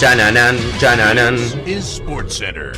Chananan, chananan. Is SportsCenter.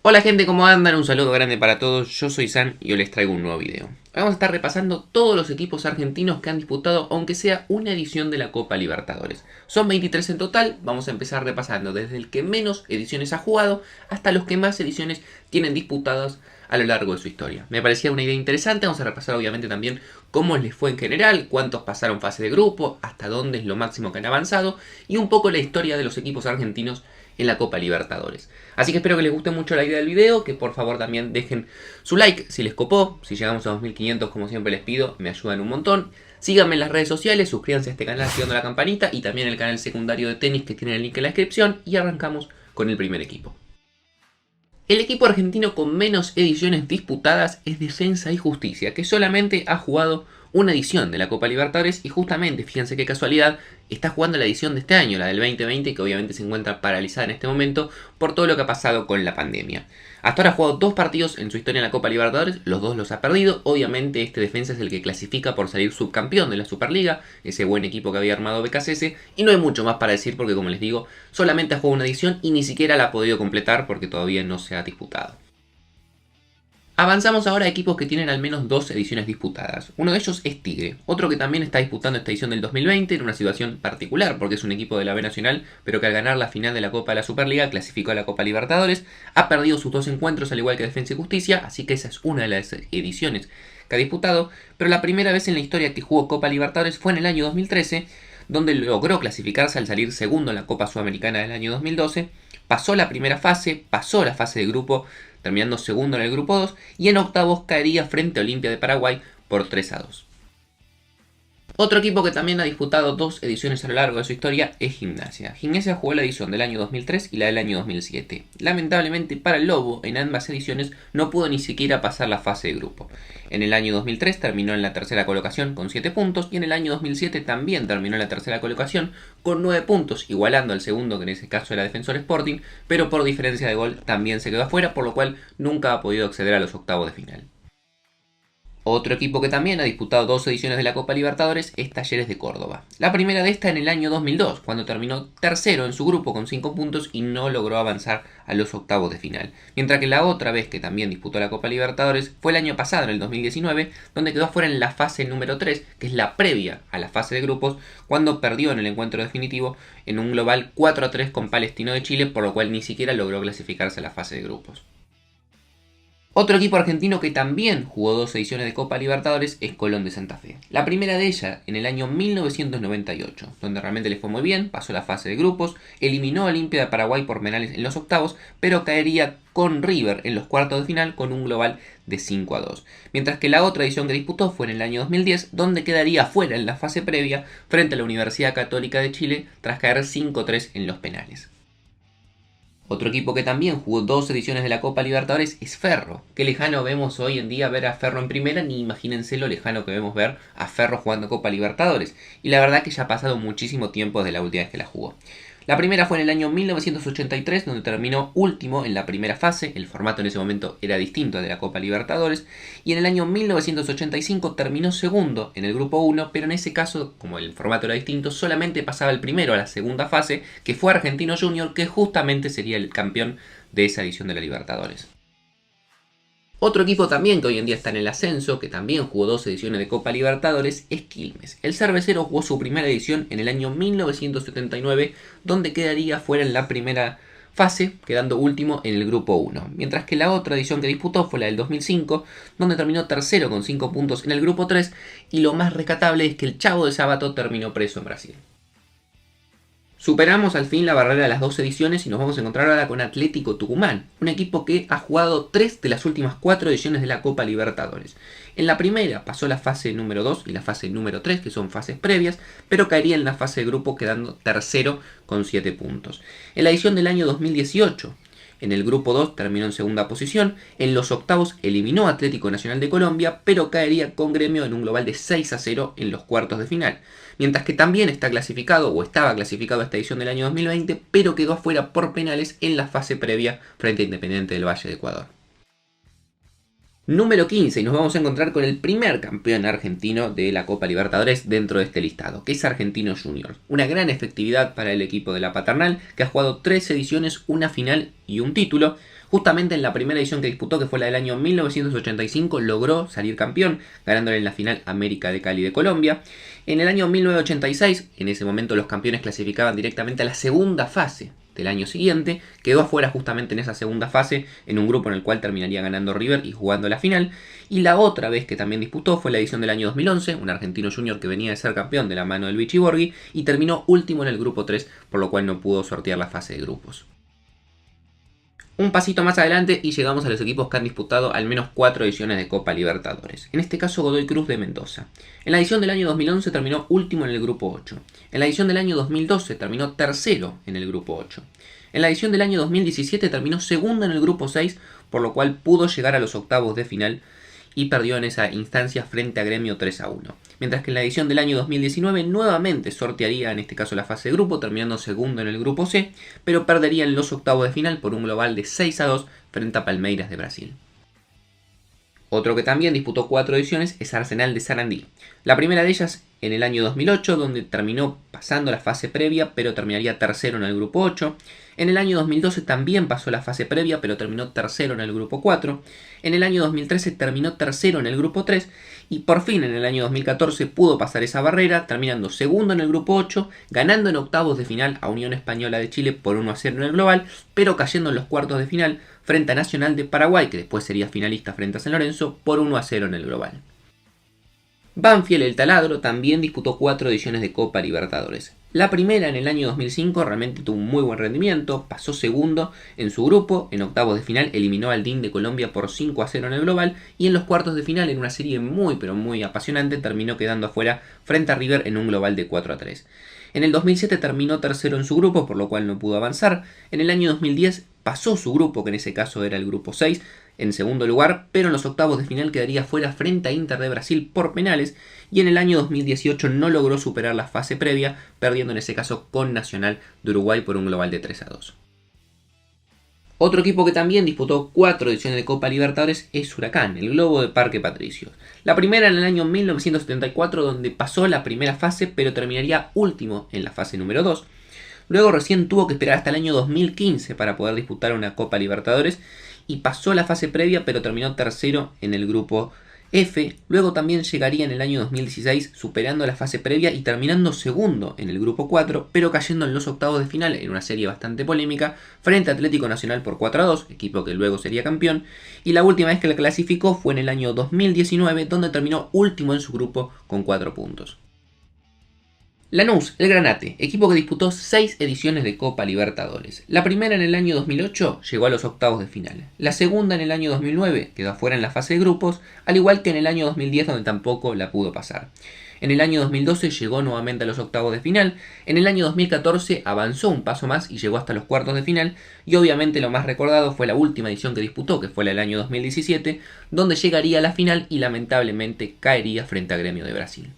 Hola gente, ¿cómo andan? Un saludo grande para todos, yo soy San y hoy les traigo un nuevo video. Vamos a estar repasando todos los equipos argentinos que han disputado, aunque sea una edición de la Copa Libertadores. Son 23 en total, vamos a empezar repasando desde el que menos ediciones ha jugado hasta los que más ediciones tienen disputadas a lo largo de su historia. Me parecía una idea interesante, vamos a repasar obviamente también cómo les fue en general, cuántos pasaron fase de grupo, hasta dónde es lo máximo que han avanzado y un poco la historia de los equipos argentinos en la Copa Libertadores. Así que espero que les guste mucho la idea del video, que por favor también dejen su like si les copó. Si llegamos a 2500, como siempre les pido, me ayudan un montón. Síganme en las redes sociales, suscríbanse a este canal activando la campanita y también el canal secundario de tenis que tiene el link en la descripción. Y arrancamos con el primer equipo. El equipo argentino con menos ediciones disputadas es Defensa y Justicia, que solamente ha jugado una edición de la Copa Libertadores y justamente, fíjense qué casualidad, está jugando la edición de este año, la del 2020, que obviamente se encuentra paralizada en este momento por todo lo que ha pasado con la pandemia. Hasta ahora ha jugado 2 partidos en su historia en la Copa Libertadores, los 2 los ha perdido. Obviamente este Defensa es el que clasifica por salir subcampeón de la Superliga, ese buen equipo que había armado BKSS, y no hay mucho más para decir porque, como les digo, solamente ha jugado una edición y ni siquiera la ha podido completar porque todavía no se ha disputado. Avanzamos ahora a equipos que tienen al menos 2 ediciones disputadas. Uno de ellos es Tigre, otro que también está disputando esta edición del 2020 en una situación particular porque es un equipo de la B Nacional, pero que al ganar la final de la Copa de la Superliga clasificó a la Copa Libertadores, ha perdido sus 2 encuentros al igual que Defensa y Justicia, así que esa es una de las ediciones que ha disputado, pero la primera vez en la historia que jugó Copa Libertadores fue en el año 2013, donde logró clasificarse al salir segundo en la Copa Sudamericana del año 2012, pasó la primera fase, pasó la fase de grupo, terminando segundo en el grupo 2, y en octavos caería frente a Olimpia de Paraguay por 3-2. Otro equipo que también ha disputado 2 ediciones a lo largo de su historia es Gimnasia. Gimnasia jugó la edición del año 2003 y la del año 2007. Lamentablemente para el Lobo, en ambas ediciones no pudo ni siquiera pasar la fase de grupo. En el año 2003 terminó en la tercera colocación con 7 puntos y en el año 2007 también terminó en la tercera colocación con 9 puntos, igualando al segundo, que en ese caso era Defensor Sporting, pero por diferencia de gol también se quedó afuera, por lo cual nunca ha podido acceder a los octavos de final. Otro equipo que también ha disputado 2 ediciones de la Copa Libertadores es Talleres de Córdoba. La primera de esta en el año 2002, cuando terminó tercero en su grupo con 5 puntos y no logró avanzar a los octavos de final. Mientras que la otra vez que también disputó la Copa Libertadores fue el año pasado, en el 2019, donde quedó afuera en la fase número 3, que es la previa a la fase de grupos, cuando perdió en el encuentro definitivo en un global 4-3 con Palestino de Chile, por lo cual ni siquiera logró clasificarse a la fase de grupos. Otro equipo argentino que también jugó 2 ediciones de Copa Libertadores es Colón de Santa Fe. La primera de ellas en el año 1998, donde realmente le fue muy bien, pasó la fase de grupos, eliminó a Olimpia de Paraguay por penales en los octavos, pero caería con River en los cuartos de final con un global de 5-2. Mientras que la otra edición que disputó fue en el año 2010, donde quedaría fuera en la fase previa frente a la Universidad Católica de Chile tras caer 5-3 en los penales. Otro equipo que también jugó 2 ediciones de la Copa Libertadores es Ferro. Qué lejano vemos hoy en día ver a Ferro en primera, ni imagínense lo lejano que vemos ver a Ferro jugando Copa Libertadores. Y la verdad que ya ha pasado muchísimo tiempo desde la última vez que la jugó. La primera fue en el año 1983, donde terminó último en la primera fase. El formato en ese momento era distinto al de la Copa Libertadores. Y en el año 1985 terminó segundo en el grupo 1, pero en ese caso, como el formato era distinto, solamente pasaba el primero a la segunda fase, que fue Argentino Junior, que justamente sería el campeón de esa edición de la Libertadores. Otro equipo también que hoy en día está en el ascenso, que también jugó 2 ediciones de Copa Libertadores, es Quilmes. El cervecero jugó su primera edición en el año 1979, donde quedaría fuera en la primera fase, quedando último en el grupo 1. Mientras que la otra edición que disputó fue la del 2005, donde terminó tercero con 5 puntos en el grupo 3, y lo más rescatable es que el Chavo de Sábato terminó preso en Brasil. Superamos al fin la barrera de las 2 ediciones y nos vamos a encontrar ahora con Atlético Tucumán, un equipo que ha jugado 3 de las últimas 4 ediciones de la Copa Libertadores. En la primera pasó la fase número 2 y la fase número 3, que son fases previas, pero caería en la fase de grupo quedando tercero con 7 puntos. En la edición del año 2018, en el grupo 2 terminó en segunda posición, en los octavos eliminó a Atlético Nacional de Colombia, pero caería con Gremio en un global de 6-0 en los cuartos de final. Mientras que también está clasificado o estaba clasificado a esta edición del año 2020, pero quedó afuera por penales en la fase previa frente a Independiente del Valle de Ecuador. Número 15, y nos vamos a encontrar con el primer campeón argentino de la Copa Libertadores dentro de este listado, que es Argentinos Juniors. Una gran efectividad para el equipo de la Paternal, que ha jugado 3 ediciones, una final y un título. Justamente en la primera edición que disputó, que fue la del año 1985, logró salir campeón, ganándole en la final América de Cali de Colombia. En el año 1986, en ese momento los campeones clasificaban directamente a la segunda fase del año siguiente, quedó afuera justamente en esa segunda fase, en un grupo en el cual terminaría ganando River y jugando la final. Y la otra vez que también disputó fue la edición del año 2011, un argentino junior que venía de ser campeón de la mano del Vichy Borghi y terminó último en el grupo 3, por lo cual no pudo sortear la fase de grupos. Un pasito más adelante y llegamos a los equipos que han disputado al menos 4 ediciones de Copa Libertadores. En este caso Godoy Cruz de Mendoza. En la edición del año 2011 terminó último en el grupo 8. En la edición del año 2012 terminó tercero en el grupo 8. En la edición del año 2017 terminó segundo en el grupo 6, por lo cual pudo llegar a los octavos de final y perdió en esa instancia frente a Gremio 3-1. Mientras que en la edición del año 2019 nuevamente sortearía en este caso la fase de grupo, terminando segundo en el grupo C, pero perdería en los octavos de final por un global de 6-2 frente a Palmeiras de Brasil. Otro que también disputó 4 ediciones es Arsenal de Sarandí. La primera de ellas en el año 2008, donde terminó pasando la fase previa, pero terminaría tercero en el grupo 8. En el año 2012 también pasó la fase previa, pero terminó tercero en el grupo 4. En el año 2013 terminó tercero en el grupo 3. Y por fin en el año 2014 pudo pasar esa barrera, terminando segundo en el grupo 8, ganando en octavos de final a Unión Española de Chile por 1-0 en el global, pero cayendo en los cuartos de final frente a Nacional de Paraguay, que después sería finalista frente a San Lorenzo, por 1-0 en el global. Banfield el Taladro también disputó 4 ediciones de Copa Libertadores. La primera en el año 2005 realmente tuvo un muy buen rendimiento, pasó segundo en su grupo, en octavos de final eliminó al DIN de Colombia por 5-0 en el global y en los cuartos de final en una serie muy pero muy apasionante terminó quedando afuera frente a River en un global de 4-3. En el 2007 terminó tercero en su grupo, por lo cual no pudo avanzar. En el año 2010 pasó su grupo, que en ese caso era el grupo 6, en segundo lugar, pero en los octavos de final quedaría fuera frente a Inter de Brasil por penales, y en el año 2018 no logró superar la fase previa, perdiendo en ese caso con Nacional de Uruguay por un global de 3-2. Otro equipo que también disputó 4 ediciones de Copa Libertadores es Huracán, el Globo de Parque Patricios. La primera en el año 1974, donde pasó la primera fase, pero terminaría último en la fase número 2. Luego recién tuvo que esperar hasta el año 2015 para poder disputar una Copa Libertadores y pasó la fase previa, pero terminó tercero en el grupo F. Luego también llegaría en el año 2016 superando la fase previa y terminando segundo en el grupo 4, pero cayendo en los octavos de final en una serie bastante polémica frente a Atlético Nacional por 4-2, equipo que luego sería campeón, y la última vez que la clasificó fue en el año 2019, donde terminó último en su grupo con 4 puntos. Lanús, el Granate, equipo que disputó 6 ediciones de Copa Libertadores. La primera en el año 2008 llegó a los octavos de final. La segunda en el año 2009 quedó afuera en la fase de grupos, al igual que en el año 2010 donde tampoco la pudo pasar. En el año 2012 llegó nuevamente a los octavos de final. En el año 2014 avanzó un paso más y llegó hasta los cuartos de final. Y obviamente lo más recordado fue la última edición que disputó, que fue la del año 2017, donde llegaría a la final y lamentablemente caería frente a Gremio de Brasil.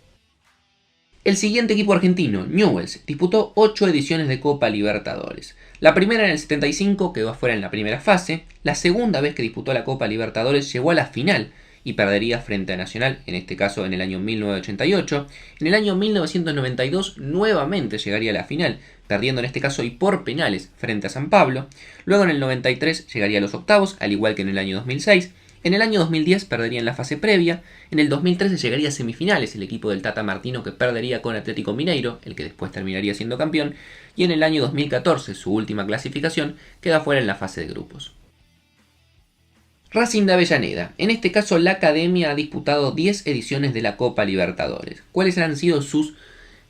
El siguiente equipo argentino, Newell's, disputó 8 ediciones de Copa Libertadores. La primera en el 75 quedó afuera en la primera fase, la segunda vez que disputó la Copa Libertadores llegó a la final y perdería frente a Nacional, en este caso en el año 1988. En el año 1992 nuevamente llegaría a la final, perdiendo en este caso y por penales frente a San Pablo. Luego en el 93 llegaría a los octavos, al igual que en el año 2006. En el año 2010 perdería en la fase previa, en el 2013 llegaría a semifinales el equipo del Tata Martino que perdería con Atlético Mineiro, el que después terminaría siendo campeón, y en el año 2014, su última clasificación, queda fuera en la fase de grupos. Racing de Avellaneda, en este caso la academia ha disputado 10 ediciones de la Copa Libertadores. ¿Cuáles han sido sus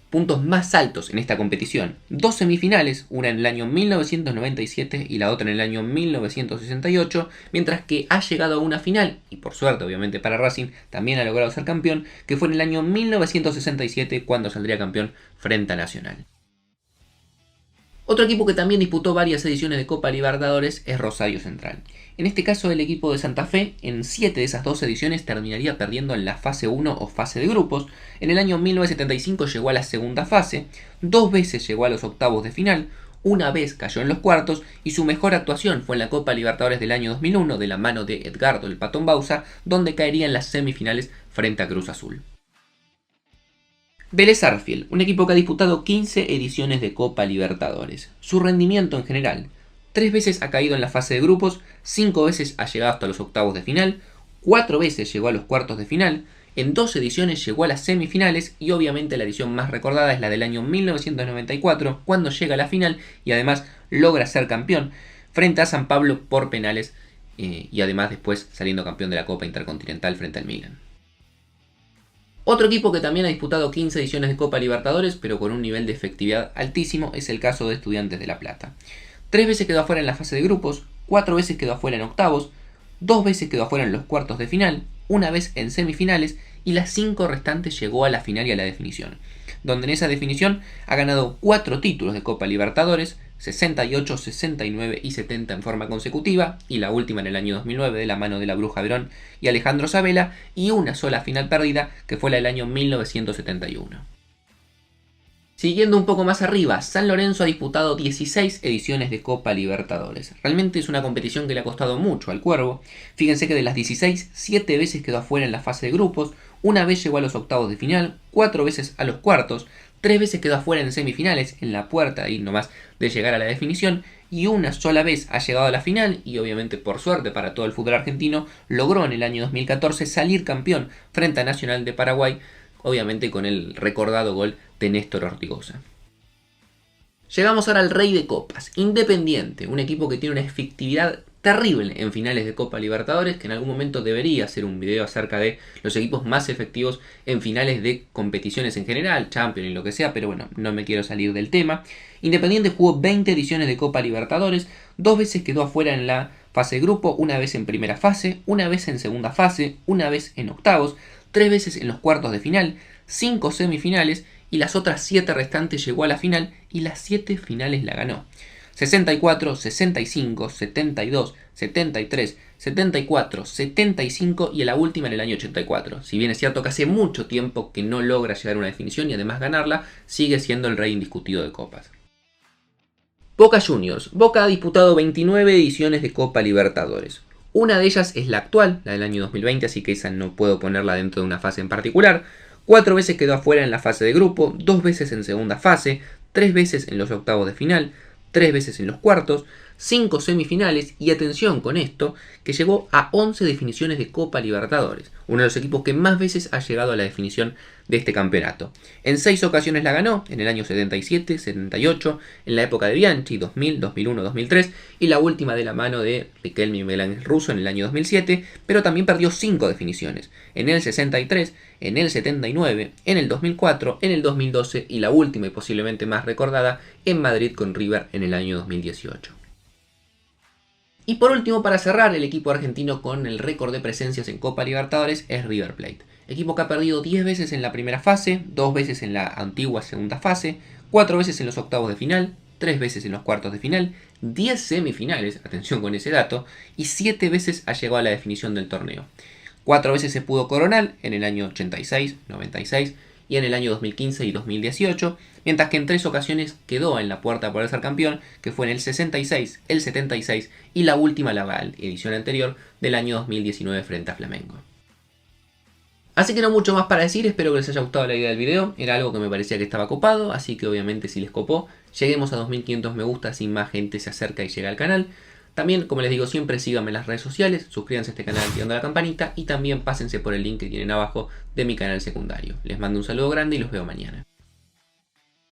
puntos más altos en esta competición? 2 semifinales, una en el año 1997 y la otra en el año 1968, mientras que ha llegado a una final, y por suerte obviamente para Racing también ha logrado ser campeón, que fue en el año 1967 cuando saldría campeón frente a Nacional. Otro equipo que también disputó varias ediciones de Copa Libertadores es Rosario Central. En este caso el equipo de Santa Fe en 7 de esas 2 ediciones terminaría perdiendo en la fase 1 o fase de grupos. En el año 1975 llegó a la segunda fase, 2 veces llegó a los octavos de final, una vez cayó en los cuartos y su mejor actuación fue en la Copa Libertadores del año 2001 de la mano de Edgardo el Patón Bauza, donde caería en las semifinales frente a Cruz Azul. Vélez Sarsfield, un equipo que ha disputado 15 ediciones de Copa Libertadores. Su rendimiento en general: 3 veces ha caído en la fase de grupos, 5 veces ha llegado hasta los octavos de final, 4 veces llegó a los cuartos de final, en 2 ediciones llegó a las semifinales y obviamente la edición más recordada es la del año 1994, cuando llega a la final y además logra ser campeón frente a San Pablo por penales y además después saliendo campeón de la Copa Intercontinental frente al Milan. Otro equipo que también ha disputado 15 ediciones de Copa Libertadores, pero con un nivel de efectividad altísimo, es el caso de Estudiantes de La Plata. 3 veces quedó afuera en la fase de grupos, 4 veces quedó afuera en octavos, 2 veces quedó afuera en los cuartos de final, 1 vez en semifinales y las 5 restantes llegó a la final y a la definición, donde en esa definición ha ganado 4 títulos de Copa Libertadores, 68, 69 y 70 en forma consecutiva, y la última en el año 2009 de la mano de la Bruja Verón y Alejandro Sabela, y una sola final perdida que fue la del año 1971. Siguiendo un poco más arriba, San Lorenzo ha disputado 16 ediciones de Copa Libertadores. Realmente es una competición que le ha costado mucho al Cuervo. Fíjense que de las 16, 7 veces quedó afuera en la fase de grupos, 1 vez llegó a los octavos de final, 4 veces a los cuartos, 3 veces quedó afuera en semifinales, en la puerta ahí nomás de llegar a la definición, y una sola vez ha llegado a la final, y obviamente por suerte para todo el fútbol argentino, logró en el año 2014 salir campeón frente a Nacional de Paraguay, obviamente con el recordado gol de Néstor Ortigosa. Llegamos ahora al rey de copas, Independiente, un equipo que tiene una efectividad terrible en finales de Copa Libertadores, que en algún momento debería hacer un video acerca de los equipos más efectivos en finales de competiciones en general, Champions y lo que sea, pero bueno, no me quiero salir del tema. Independiente jugó 20 ediciones de Copa Libertadores, 2 veces quedó afuera en la fase de grupo, 1 vez en primera fase, 1 vez en segunda fase, 1 vez en octavos, 3 veces en los cuartos de final, 5 semifinales y las otras 7 restantes llegó a la final y las 7 finales la ganó. 64, 65, 72, 73, 74, 75 y en la última en el año 84. Si bien es cierto que hace mucho tiempo que no logra llegar a una definición y además ganarla, sigue siendo el rey indiscutido de copas. Boca Juniors. Boca ha disputado 29 ediciones de Copa Libertadores. Una de ellas es la actual, la del año 2020, así que esa no puedo ponerla dentro de una fase en particular. 4 veces quedó afuera en la fase de grupo, 2 veces en segunda fase, 3 veces en los octavos de final, 3 veces en los cuartos, 5 semifinales y atención con esto, que llegó a 11 definiciones de Copa Libertadores, uno de los equipos que más veces ha llegado a la definición de este campeonato. En 6 ocasiones la ganó, en el año 77, 78, en la época de Bianchi, 2000, 2001, 2003 y la última de la mano de Riquelme y Miguel Ángel Russo en el año 2007, pero también perdió 5 definiciones, en el 63, en el 79, en el 2004, en el 2012 y la última y posiblemente más recordada en Madrid con River en el año 2018. Y por último, para cerrar, el equipo argentino con el récord de presencias en Copa Libertadores es River Plate. Equipo que ha perdido 10 veces en la primera fase, 2 veces en la antigua segunda fase, 4 veces en los octavos de final, 3 veces en los cuartos de final, 10 semifinales, atención con ese dato, y 7 veces ha llegado a la definición del torneo. 4 veces se pudo coronar en el año 86, 96 y en el año 2015 y 2018, mientras que en 3 ocasiones quedó en la puerta por ser campeón, que fue en el 66, el 76 y la última, la edición anterior, del año 2019 frente a Flamengo. Así que no mucho más para decir, espero que les haya gustado la idea del video, era algo que me parecía que estaba copado, así que obviamente si les copó, lleguemos a 2500 me gusta si más gente se acerca y llega al canal. También, como les digo siempre, síganme en las redes sociales, suscríbanse a este canal activando la campanita y también pásense por el link que tienen abajo de mi canal secundario. Les mando un saludo grande y los veo mañana.